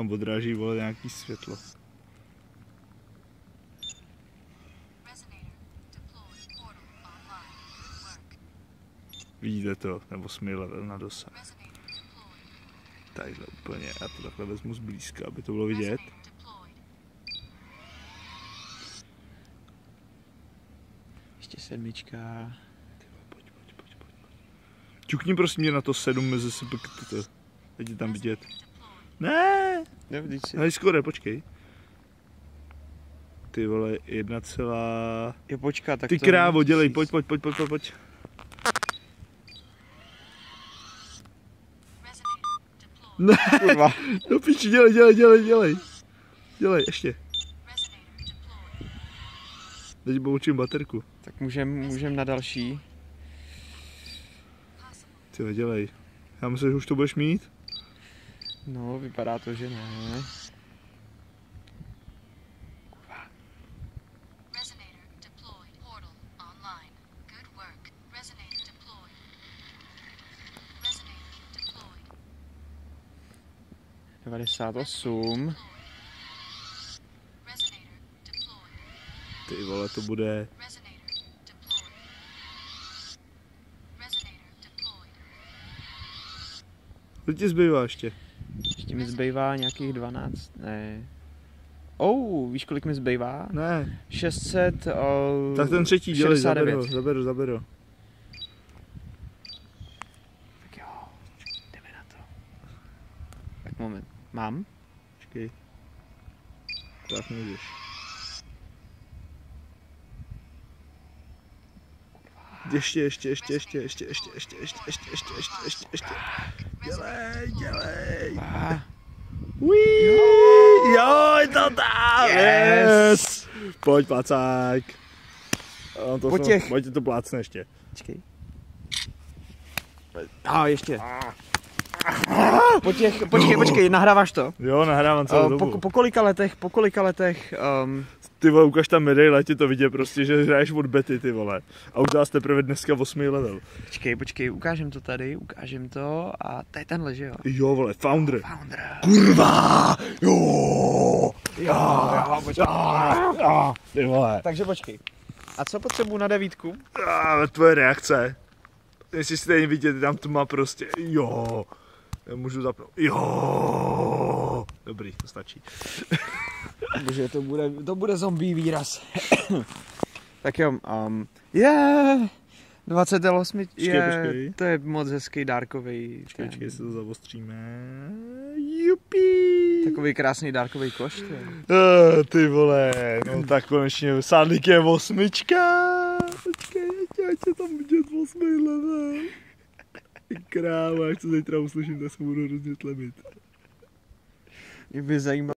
tam odráží, vole, nějaký světlo. Vidíte to, nebo 8 level na dosah. Tadyhle úplně, já to takhle vezmu zblízka, aby to bylo vidět. Ještě 7. Pojď. Ťukni prosím mě na to 7 mezi sebe, teď je tam vidět. Ne! Hej, skoro, počkej. Ty vole, 1, Jo, počkat, tak ty krávo, dělej, pojď. Ne, kurva. No piči, dělej. Dělej, ještě. Teď poučím baterku. Tak můžem na další. Tyhle, dělej. Já myslím, že už to budeš mít. No, vypadá to, že ne. Kurva. 98. Ty vole, to bude... Co ti zbývá ještě? Ještě mi zbývá nějakých 12, ne. Víš kolik mi zbývá? Ne. 600, tak ten třetí, dělej, 69. zaberu. Tak jo, jdeme na to. Tak moment, mám? Počkej. Tak můžeš. Ještě. Dělej. Jo, je to tam! Yes! Pojď, placák. Pojď to plácne ještě. Počkej. Ještě. Počkej, nahráváš to? Jo, nahrávám celou dobu. Po kolika letech Ty vole, ukaž tam medaile, ti to vidět prostě, že hraješ od bety, ty vole. A už zás teprve dneska 8 level. Počkej, ukážem to tady, a to je tenhle, že jo? Jo, vole, Founder. Kurva! Jo, počkej. ty vole. Takže počkej. A co potřebuji na 9? Tvoje reakce. Jestli stejně vidět, tam to má prostě, jo. Já můžu zapnout, jo. Dobrý, to stačí. Bože, to bude zombie výraz. Tak jo, 28, počkej. to je moc hezký dárkový. Počkej, se to zavostříme. Jupi. Takový krásný dárkový koš. Ty vole, no tak konečně sádlík je 8. Počkej, ať se tam vidět 8 level. Kráva, až to zítra uslyším, tak se budu hrozně tlemit. Mě by zajímalo.